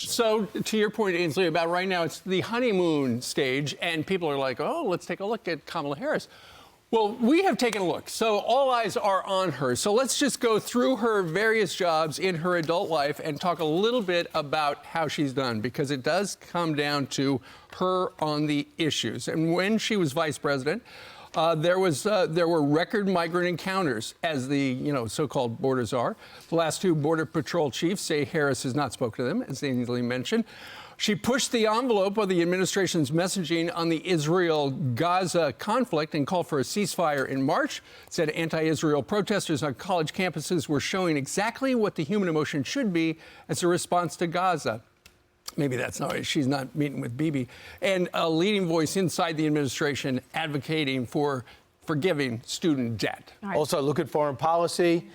So, to your point, Ainsley, about right now, it's the honeymoon stage, and people are like, oh, let's take a look at Kamala Harris. Well, we have taken a look, so all eyes are on her. So let's just go through her various jobs in her adult life and talk a little bit about how she's done, because it does come down to her on the issues. And when she was vice president, there were record migrant encounters, as the so-called border czar. The last two Border Patrol chiefs say Harris has not spoken to them, as Ainsley mentioned. She pushed the envelope of the administration's messaging on the Israel-Gaza conflict and called for a ceasefire in March. Said anti-Israel protesters on college campuses were showing exactly what the human emotion should be as a response to Gaza. Maybe that's not right. She's not meeting with Bibi. And a leading voice inside the administration advocating for forgiving student debt. Right. Also, look at foreign policy.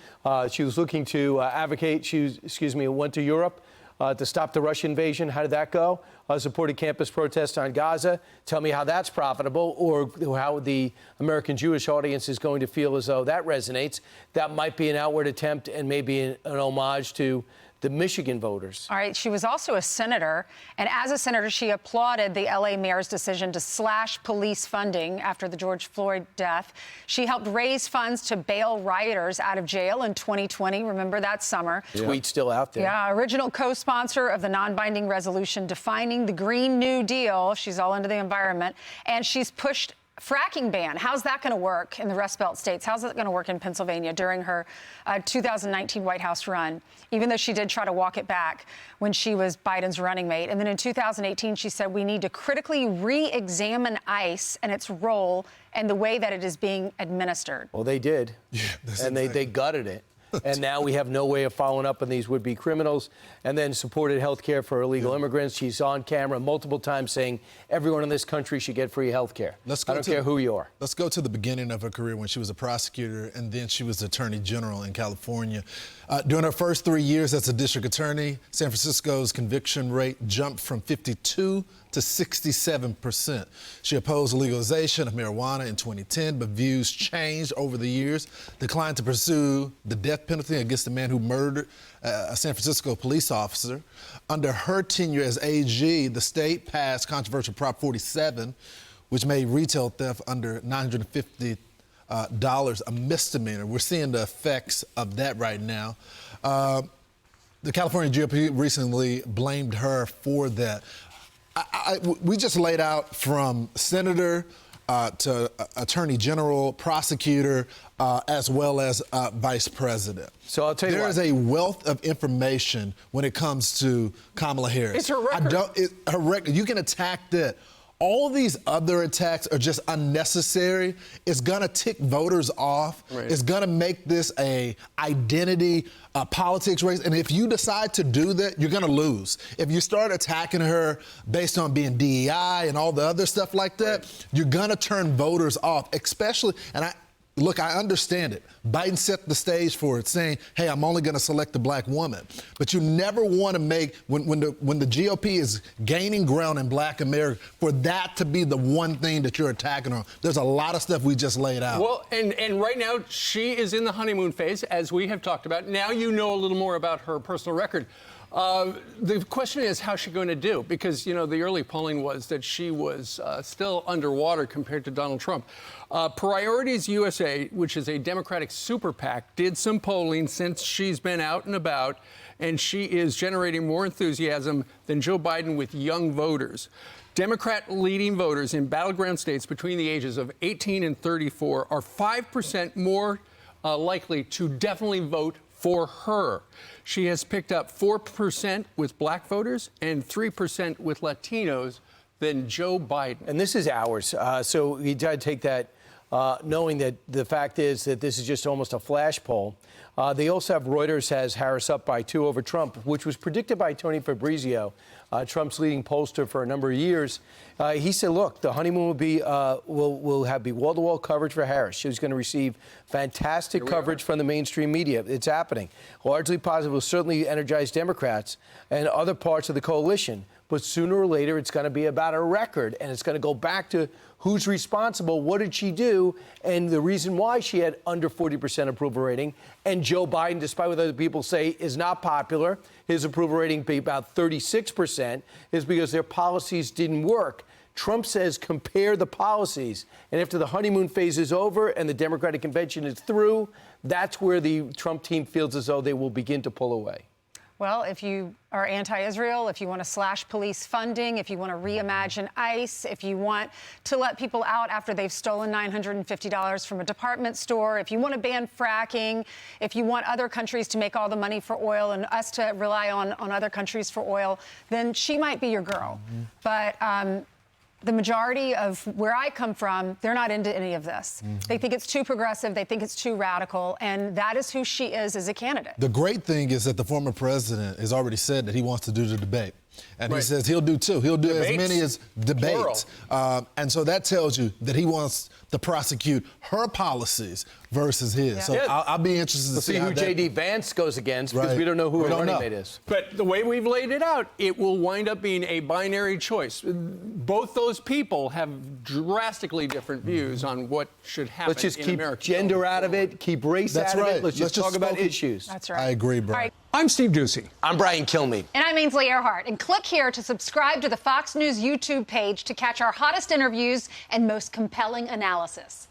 She was looking to advocate. Went to Europe to stop the Russian invasion. How did that go? Supported campus protests on Gaza. Tell me how that's profitable, or how the American Jewish audience is going to feel as though that resonates. That might be an outward attempt and maybe an homage to the Michigan voters. All right. She was also a senator, and as a senator, she applauded the L.A. mayor's decision to slash police funding after the George Floyd death. She helped raise funds to bail rioters out of jail in 2020. Remember that summer? Yeah. Tweet still out there. Yeah, original co-sponsor of the non-binding resolution defining the Green New Deal. She's all into the environment, and she's pushed fracking ban. How's that going to work in the Rust Belt states? How's that going to work in Pennsylvania during her 2019 White House run, even though she did try to walk it back when she was Biden's running mate? And then in 2018, she said we need to critically re-examine ICE and its role and the way that it is being administered. Well, they did. Yeah, and they gutted it. And now we have no way of following up on these would-be criminals. And then supported health care for illegal immigrants. She's on camera multiple times saying everyone in this country should get free health care. I don't care who you are. Let's go to the beginning of her career when she was a prosecutor, and then she was attorney general in California. During her first 3 years as a district attorney, San Francisco's conviction rate jumped from 52 to 67%. She opposed legalization of marijuana in 2010, but views changed over the years, declined to pursue the death penalty against the man who murdered a San Francisco police officer. Under her tenure as AG, the state passed controversial Prop 47, which made retail theft under $950 a misdemeanor. We're seeing the effects of that right now. The California GOP recently blamed her for that. We just laid out from senator to attorney general, prosecutor, as well as vice president. So I'll tell you there is a wealth of information when it comes to Kamala Harris. It's her record. Her record. You can attack that. All these other attacks are just unnecessary. It's gonna tick voters off. Right. It's gonna make this a identity politics race. And if you decide to do that, you're gonna lose. If you start attacking her based on being DEI and all the other stuff like that, right, you're gonna turn voters off, especially, and Look, I understand it. Biden set the stage for it, saying, hey, I'm only going to select a black woman. But you never want to make, when the GOP is gaining ground in black America, for that to be the one thing that you're attacking on. There's a lot of stuff we just laid out. Well, and right now, she is in the honeymoon phase, as we have talked about. Now you know a little more about her personal record. The question is, how's she going to do? Because, the early polling was that she was still underwater compared to Donald Trump. Priorities USA, which is a Democratic super PAC, did some polling since she's been out and about, and she is generating more enthusiasm than Joe Biden with young voters. Democrat-leading voters in battleground states between the ages of 18 and 34 are 5% more likely to definitely vote for her. She has picked up 4% with black voters and 3% with Latinos than Joe Biden. And this is ours. So you got to take that, knowing that the fact is that this is just almost a flash poll. They also have Reuters has Harris up by 2 over Trump, which was predicted by Tony Fabrizio, Trump's leading pollster for a number of years. He said, look, the honeymoon will be will be wall-to-wall coverage for Harris. She's going to receive fantastic coverage from the mainstream media. It's happening. Largely positive, will certainly energize Democrats and other parts of the coalition. but sooner or later it's going to be about her record, and it's going to go back to who's responsible, what did she do, and the reason why she had under 40% approval rating. And Joe Biden, despite what other people say, is not popular. His approval rating be about 36% is because their policies didn't work. Trump says compare the policies. And after the honeymoon phase is over and the Democratic convention is through, that's where the Trump team feels as though they will begin to pull away. Well, if you are anti-Israel, if you want to slash police funding, if you want to reimagine ICE, if you want to let people out after they've stolen $950 from a department store, if you want to ban fracking, if you want other countries to make all the money for oil and us to rely on other countries for oil, then she might be your girl. But the majority of where I come from, they're not into any of this. They think it's too progressive. They think it's too radical. And that is who she is as a candidate. The great thing is that the former president has already said that he wants to do the debate. And he says he'll do two. He'll do as many as debates. And so that tells you that he wants to prosecute her policies versus his. So I'll be interested to see who J.D. Vance goes against, because we don't know who her running mate is. But the way we've laid it out, it will wind up being a binary choice. Both those people have drastically different views on what should happen. Let's just in keep America gender out of it, keep race out of it. Let's just talk about issues. That's right. I agree, bro. Right. I'm Steve Doocy. I'm Brian Kilmeade. And I'm Ainsley Earhart. And click here to subscribe to the Fox News YouTube page to catch our hottest interviews and most compelling analysis.